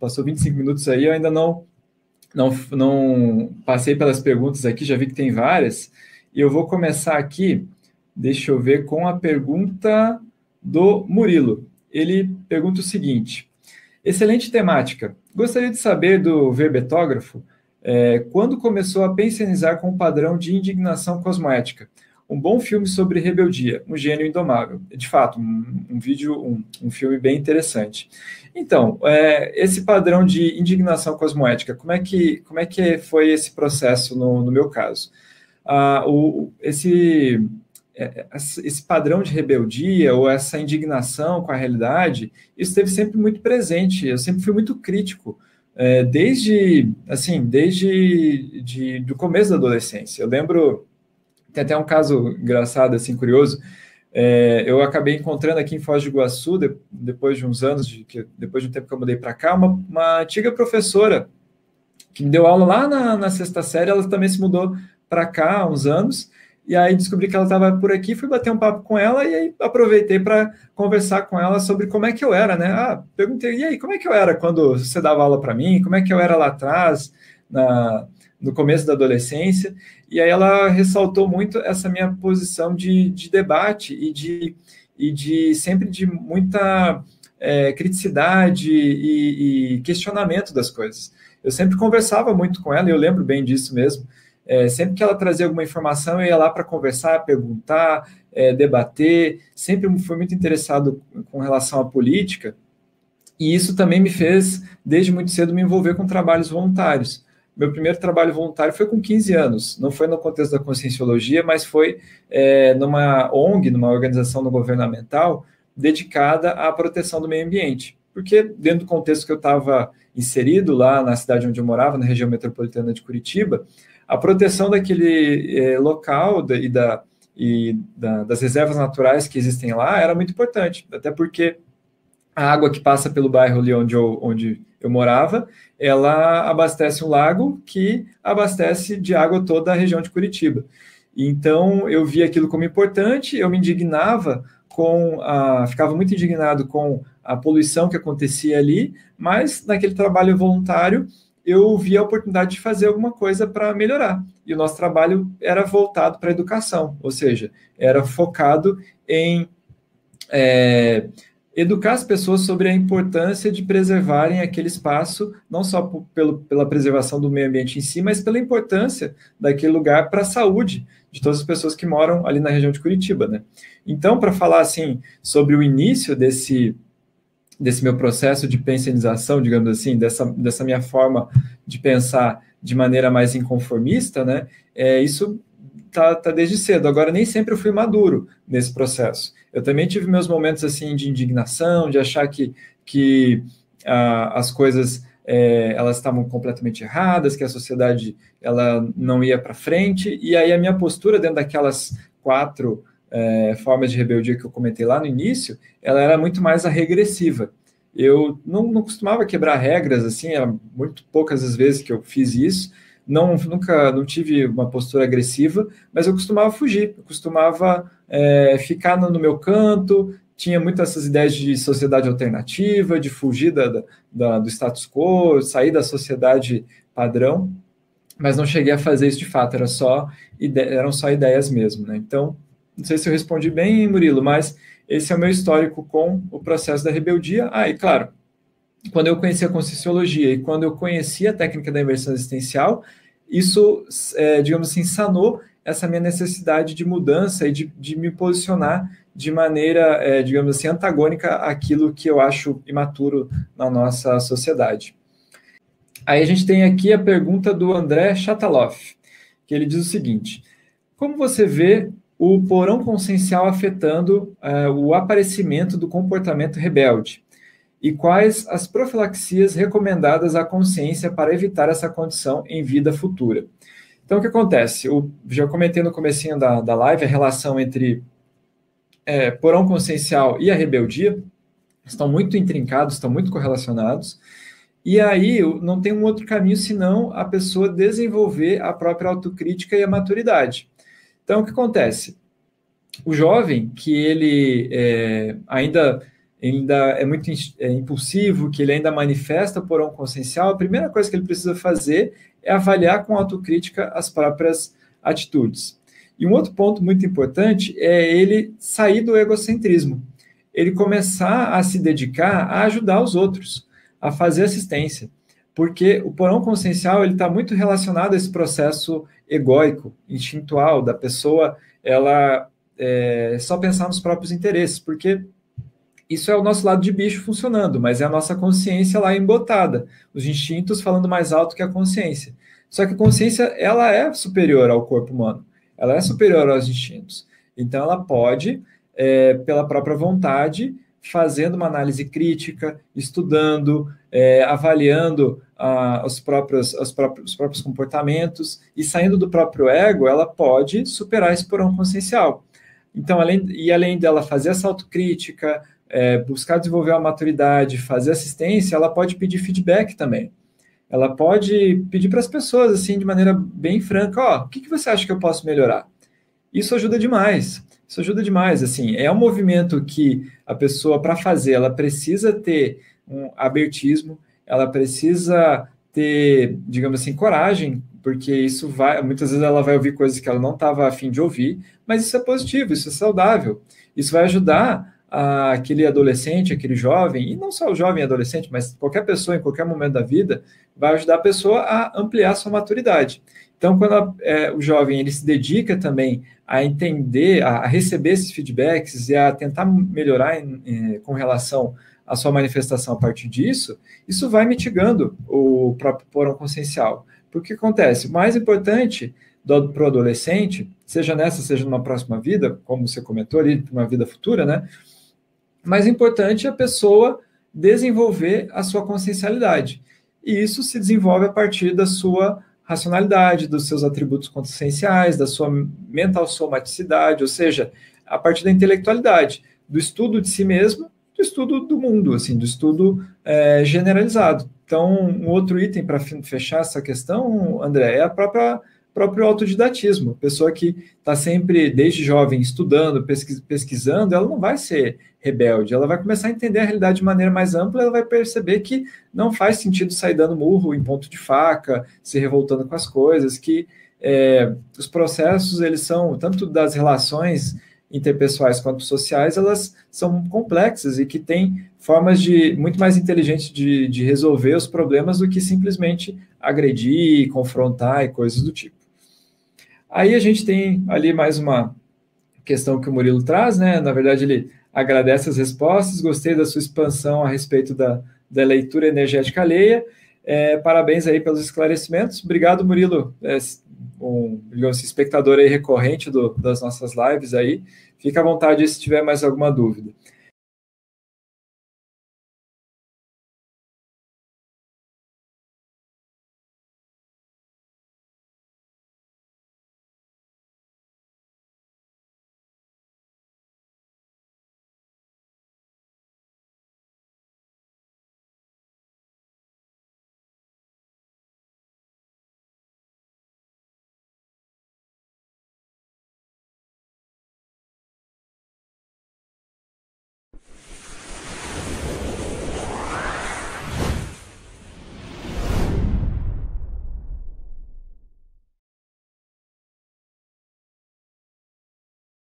passou 25 minutos aí, eu ainda não passei pelas perguntas aqui, já vi que tem várias, e eu vou começar aqui, deixa eu ver, com a pergunta do Murilo. Ele pergunta o seguinte: excelente temática. Gostaria de saber do verbetógrafo quando começou a pensionizar com o padrão de indignação cosmoética. Um bom filme sobre rebeldia, Um Gênio Indomável. De fato, um filme bem interessante. Então, esse padrão de indignação cosmoética, como é que foi esse processo no meu caso? Esse padrão de rebeldia ou essa indignação com a realidade, isso esteve sempre muito presente. Eu sempre fui muito crítico, desde do começo da adolescência. Eu lembro, tem até um caso engraçado, assim, curioso. Eu acabei encontrando aqui em Foz do Iguaçu, depois de uns anos, depois de um tempo que eu mudei para cá, uma antiga professora que me deu aula lá na sexta série. Ela também se mudou para cá há uns anos, e aí descobri que ela estava por aqui, fui bater um papo com ela, e aí aproveitei para conversar com ela sobre como é que eu era, né? Perguntei, e aí, como é que eu era quando você dava aula para mim? Como é que eu era lá atrás, no começo da adolescência? E aí ela ressaltou muito essa minha posição de debate e de sempre de muita criticidade e questionamento das coisas. Eu sempre conversava muito com ela, e eu lembro bem disso mesmo. Sempre que ela trazia alguma informação, eu ia lá para conversar, perguntar, debater. Sempre fui muito interessado com relação à política, e isso também me fez, desde muito cedo, me envolver com trabalhos voluntários. Meu primeiro trabalho voluntário foi com 15 anos, não foi no contexto da Conscienciologia, mas foi numa ONG, numa organização não governamental, dedicada à proteção do meio ambiente. Porque dentro do contexto que eu estava inserido, lá na cidade onde eu morava, na região metropolitana de Curitiba, a proteção daquele local das reservas naturais que existem lá era muito importante, até porque a água que passa pelo bairro ali onde eu morava, ela abastece um lago que abastece de água toda a região de Curitiba. Então, eu via aquilo como importante, eu me indignava ficava muito indignado com a poluição que acontecia ali, mas naquele trabalho voluntário, eu vi a oportunidade de fazer alguma coisa para melhorar. E o nosso trabalho era voltado para a educação, ou seja, era focado em educar as pessoas sobre a importância de preservarem aquele espaço, não só pela preservação do meio ambiente em si, mas pela importância daquele lugar para a saúde de todas as pessoas que moram ali na região de Curitiba, né? Então, para falar assim sobre o início desse meu processo de pensionização, digamos assim, dessa minha forma de pensar de maneira mais inconformista, né? Isso tá desde cedo. Agora, nem sempre eu fui maduro nesse processo. Eu também tive meus momentos assim de indignação, de achar que as coisas elas estavam completamente erradas, que a sociedade ela não ia para frente, e aí a minha postura dentro daquelas 4 formas de rebeldia que eu comentei lá no início, ela era muito mais a regressiva. Eu não costumava quebrar regras, assim, era muito poucas as vezes que eu fiz isso, nunca não tive uma postura agressiva, mas eu costumava fugir, eu costumava ficar no meu canto, tinha muitas essas ideias de sociedade alternativa, de fugir do status quo, sair da sociedade padrão, mas não cheguei a fazer isso de fato, eram só ideias mesmo, né? Então, não sei se eu respondi bem, Murilo, mas esse é o meu histórico com o processo da rebeldia. E claro, quando eu conheci a Conscienciologia e quando eu conheci a técnica da inversão existencial, isso, digamos assim, sanou essa minha necessidade de mudança e de me posicionar de maneira, digamos assim, antagônica àquilo que eu acho imaturo na nossa sociedade. Aí a gente tem aqui a pergunta do André Chataloff, que ele diz o seguinte: como você vê o porão consciencial afetando o aparecimento do comportamento rebelde? E quais as profilaxias recomendadas à consciência para evitar essa condição em vida futura? Então, o que acontece? Eu já comentei no comecinho da live a relação entre porão consciencial e a rebeldia. Estão muito intrincados, estão muito correlacionados. E aí não tem um outro caminho senão a pessoa desenvolver a própria autocrítica e a maturidade. Então, o que acontece? O jovem que ele ainda ainda é muito impulsivo, que ele ainda manifesta porão consciencial, a primeira coisa que ele precisa fazer é avaliar com autocrítica as próprias atitudes. E um outro ponto muito importante é ele sair do egocentrismo, ele começar a se dedicar a ajudar os outros, a fazer assistência, porque o porão consciencial ele está muito relacionado a esse processo egóico, instintual da pessoa, ela só pensar nos próprios interesses, porque isso é o nosso lado de bicho funcionando, mas é a nossa consciência lá embotada, os instintos falando mais alto que a consciência. Só que a consciência, ela é superior ao corpo humano, ela é superior aos instintos. Então, ela pode, pela própria vontade, fazendo uma análise crítica, estudando, avaliando os próprios comportamentos e saindo do próprio ego, ela pode superar esse porão consciencial. Então, além dela fazer essa autocrítica, buscar desenvolver a maturidade, fazer assistência, ela pode pedir feedback também. Ela pode pedir para as pessoas, assim, de maneira bem franca, o que você acha que eu posso melhorar? Isso ajuda demais. Isso ajuda demais, assim, é um movimento que a pessoa, para fazer, ela precisa ter um abertismo, ela precisa ter, digamos assim, coragem, porque isso muitas vezes ela vai ouvir coisas que ela não estava a fim de ouvir, mas isso é positivo, isso é saudável, isso vai ajudar aquele adolescente, aquele jovem, e não só o jovem e adolescente, mas qualquer pessoa, em qualquer momento da vida, vai ajudar a pessoa a ampliar sua maturidade. Então, quando o jovem ele se dedica também a entender, a receber esses feedbacks e a tentar melhorar com relação à sua manifestação a partir disso, isso vai mitigando o próprio porão consciencial. Porque o que acontece? O mais importante para o adolescente, seja nessa, seja numa próxima vida, como você comentou ali, uma vida futura, né? O mais importante é a pessoa desenvolver a sua consciencialidade. E isso se desenvolve a partir da sua racionalidade, dos seus atributos conscienciais, da sua mental somaticidade, ou seja, a partir da intelectualidade, do estudo de si mesmo, do estudo do mundo, assim, do estudo generalizado. Então, um outro item para fechar essa questão, André, é a próprio autodidatismo. A pessoa que está sempre, desde jovem, estudando, pesquisando, ela não vai ser rebelde, ela vai começar a entender a realidade de maneira mais ampla, ela vai perceber que não faz sentido sair dando murro em ponto de faca, se revoltando com as coisas, que os processos, eles são, tanto das relações interpessoais quanto sociais, elas são complexas e que têm formas muito mais inteligentes de resolver os problemas do que simplesmente agredir, confrontar e coisas do tipo. Aí a gente tem ali mais uma questão que o Murilo traz, né? Na verdade, ele agradece as respostas, gostei da sua expansão a respeito da leitura energética alheia, parabéns aí pelos esclarecimentos, obrigado, Murilo, digamos, espectador aí recorrente das nossas lives aí, fica à vontade se tiver mais alguma dúvida.